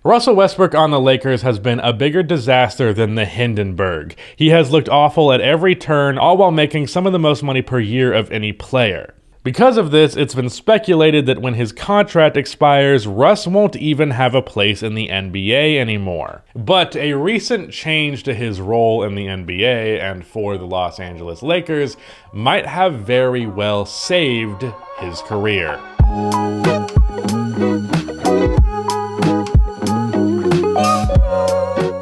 Russell Westbrook on the Lakers has been a bigger disaster than the Hindenburg. He has looked awful at every turn, all while making some of the most money per year of any player. Because of this, it's been speculated that when his contract expires, Russ won't even have a place in the NBA anymore. But a recent change to his role in the NBA and for the Los Angeles Lakers might have very well saved his career.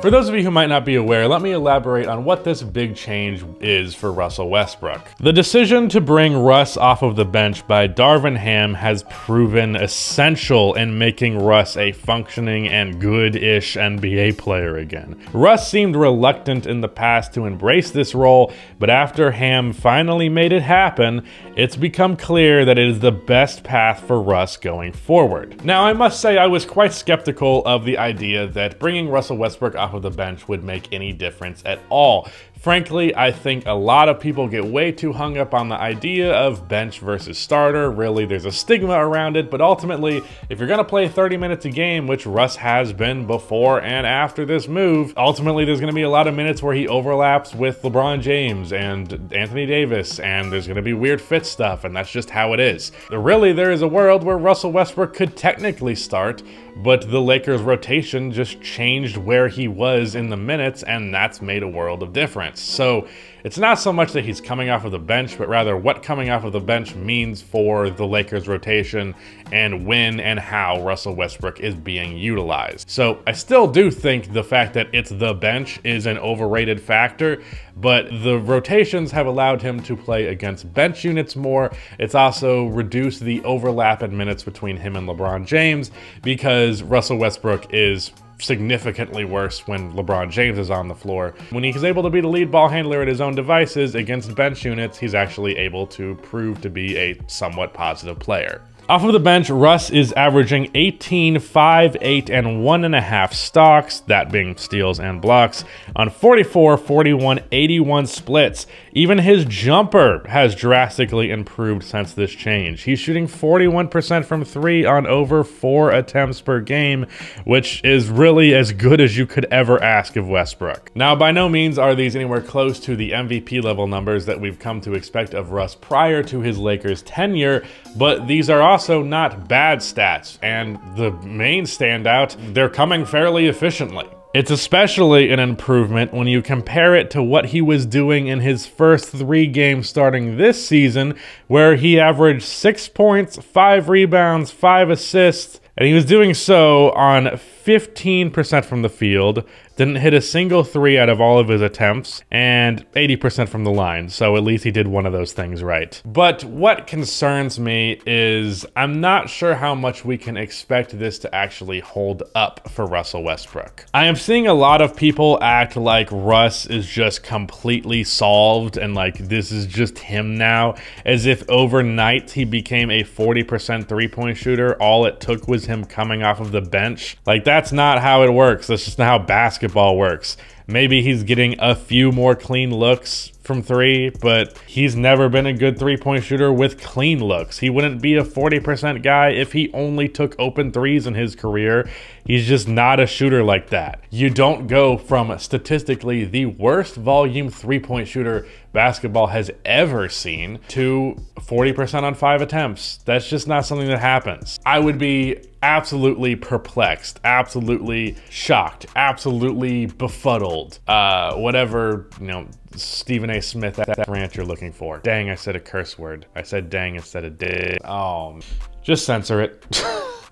For those of you who might not be aware, let me elaborate on what this big change is for Russell Westbrook. The decision to bring Russ off of the bench by Darvin Ham has proven essential in making Russ a functioning and good-ish NBA player again. Russ seemed reluctant in the past to embrace this role, but after Ham finally made it happen, it's become clear that it is the best path for Russ going forward. Now, I must say I was quite skeptical of the idea that bringing Russell Westbrook off of the bench would make any difference at all. Frankly, I think a lot of people get way too hung up on the idea of bench versus starter. Really, there's a stigma around it, but ultimately, if you're gonna play 30 minutes a game, which Russ has been before and after this move, ultimately there's gonna be a lot of minutes where he overlaps with LeBron James and Anthony Davis, and there's gonna be weird fit stuff, and that's just how it is. Really, there is a world where Russell Westbrook could technically start, but the Lakers' rotation just changed where he was in the minutes, and that's made a world of difference. So it's not so much that he's coming off of the bench, but rather what coming off of the bench means for the Lakers' rotation and when and how Russell Westbrook is being utilized. So I still do think the fact that it's the bench is an overrated factor, but the rotations have allowed him to play against bench units more. It's also reduced the overlap in minutes between him and LeBron James because Russell Westbrook is significantly worse when LeBron James is on the floor. When he's able to be the lead ball handler at his own devices against bench units, he's actually able to prove to be a somewhat positive player. Off of the bench, Russ is averaging 18, 5, 8, and 1.5 stocks, that being steals and blocks, on 44, 41, 81 splits. Even his jumper has drastically improved since this change. He's shooting 41% from 3 on over 4 attempts per game, which is really as good as you could ever ask of Westbrook. Now, by no means are these anywhere close to the MVP level numbers that we've come to expect of Russ prior to his Lakers tenure, but these are also not bad stats, and the main standout, they're coming fairly efficiently. It's especially an improvement when you compare it to what he was doing in his first 3 games starting this season, where he averaged 6 points, 5 rebounds, 5 assists, and he was doing so on 15% from the field, didn't hit a single 3 out of all of his attempts, and 80% from the line, so at least he did one of those things right. But what concerns me is I'm not sure how much we can expect this to actually hold up for Russell Westbrook. I am seeing a lot of people act like Russ is just completely solved and like this is just him now, as if overnight he became a 40% three-point shooter. All it took was him coming off of the bench. Like, that's not how it works. That's just not how basketball works. Maybe he's getting a few more clean looks from 3, but he's never been a good three-point shooter with clean looks. He wouldn't be a 40% guy if he only took open 3s in his career. He's just not a shooter like that. You don't go from statistically the worst volume three-point shooter basketball has ever seen to 40% on 5 attempts. That's just not something that happens. I would be absolutely perplexed, absolutely shocked, absolutely befuddled, whatever, you know, Stephen A. Smith that rant you're looking for. Dang, I said a curse word. I said dang instead of dig. Oh, just censor it.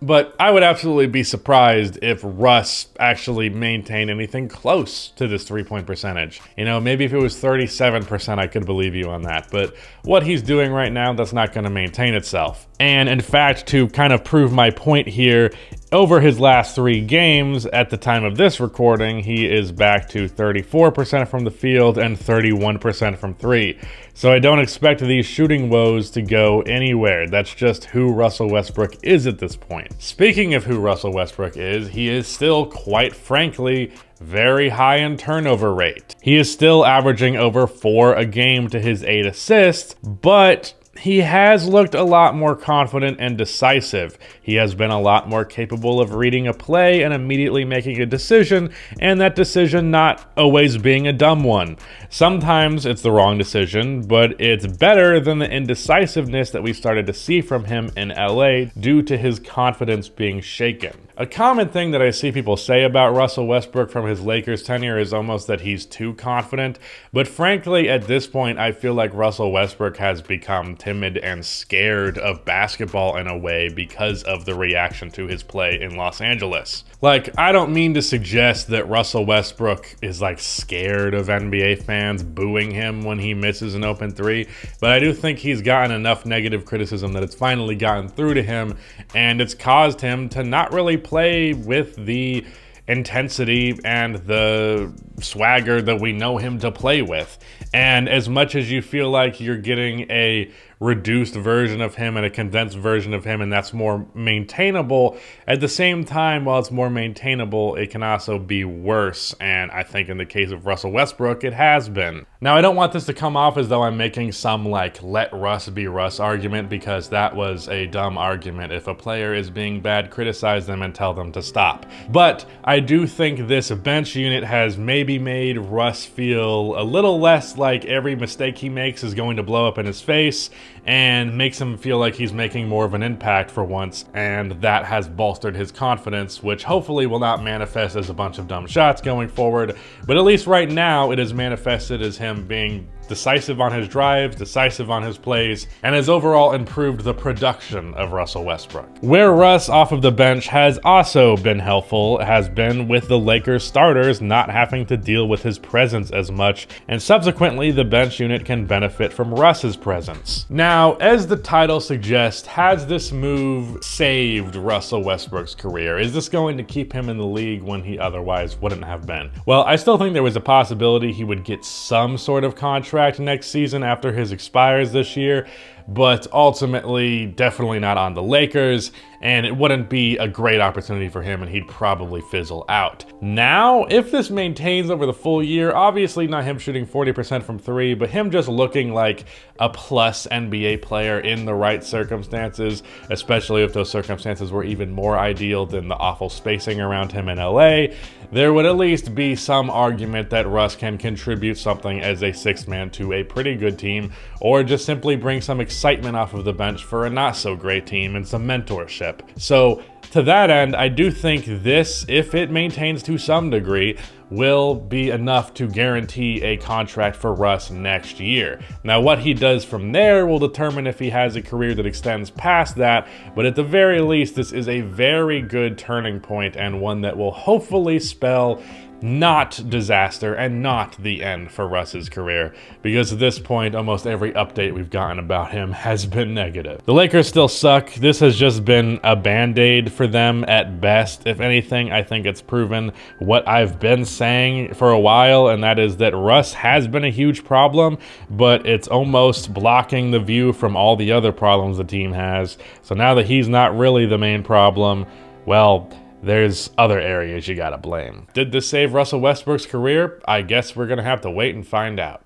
But I would absolutely be surprised if Russ actually maintained anything close to this three-point percentage. You know, maybe if it was 37%, I could believe you on that. But what he's doing right now, that's not going to maintain itself. And in fact, to kind of prove my point here, over his last 3 games, at the time of this recording, he is back to 34% from the field and 31% from 3. So I don't expect these shooting woes to go anywhere. That's just who Russell Westbrook is at this point. Speaking of who Russell Westbrook is, he is still, quite frankly, very high in turnover rate. He is still averaging over 4 a game to his 8 assists, but he has looked a lot more confident and decisive. He has been a lot more capable of reading a play and immediately making a decision, and that decision not always being a dumb one. Sometimes it's the wrong decision, but it's better than the indecisiveness that we started to see from him in LA due to his confidence being shaken. A common thing that I see people say about Russell Westbrook from his Lakers tenure is almost that he's too confident, but frankly, at this point, I feel like Russell Westbrook has become timid and scared of basketball in a way because of the reaction to his play in Los Angeles. Like, I don't mean to suggest that Russell Westbrook is like scared of NBA fans booing him when he misses an open three, but I do think he's gotten enough negative criticism that it's finally gotten through to him, and it's caused him to not really play with the intensity and the swagger that we know him to play with. And as much as you feel like you're getting a reduced version of him and a condensed version of him, and that's more maintainable, at the same time, while it's more maintainable, it can also be worse. And I think in the case of Russell Westbrook, it has been. Now, I don't want this to come off as though I'm making some like let Russ be Russ argument, because that was a dumb argument. If a player is being bad, criticize them and tell them to stop. But I do think this bench unit has maybe made Russ feel a little less like every mistake he makes is going to blow up in his face, and makes him feel like he's making more of an impact for once, and that has bolstered his confidence, which hopefully will not manifest as a bunch of dumb shots going forward, but at least right now it is manifested as him being decisive on his drives, decisive on his plays, and has overall improved the production of Russell Westbrook. Where Russ off of the bench has also been helpful has been with the Lakers starters not having to deal with his presence as much, and subsequently the bench unit can benefit from Russ's presence. Now, as the title suggests, has this move saved Russell Westbrook's career? Is this going to keep him in the league when he otherwise wouldn't have been? Well, I still think there was a possibility he would get some sort of contract next season after his expires this year, but ultimately definitely not on the Lakers, and it wouldn't be a great opportunity for him, and he'd probably fizzle out. Now, if this maintains over the full year, obviously not him shooting 40% from three, but him just looking like a plus NBA player in the right circumstances, especially if those circumstances were even more ideal than the awful spacing around him in LA, there would at least be some argument that Russ can contribute something as a sixth man to a pretty good team, or just simply bring some excitement off of the bench for a not so great team and some mentorship. So to that end, I do think this, if it maintains to some degree, will be enough to guarantee a contract for Russ next year. Now, what he does from there will determine if he has a career that extends past that, but at the very least, this is a very good turning point, and one that will hopefully spell not disaster and not the end for Russ's career, because at this point almost every update we've gotten about him has been negative. The Lakers still suck. This has just been a band-aid for them at best. If anything, I think it's proven what I've been saying for a while, and that is that Russ has been a huge problem, but it's almost blocking the view from all the other problems the team has. So now that he's not really the main problem, well, there's other areas you gotta blame. Did this save Russell Westbrook's career? I guess we're gonna have to wait and find out.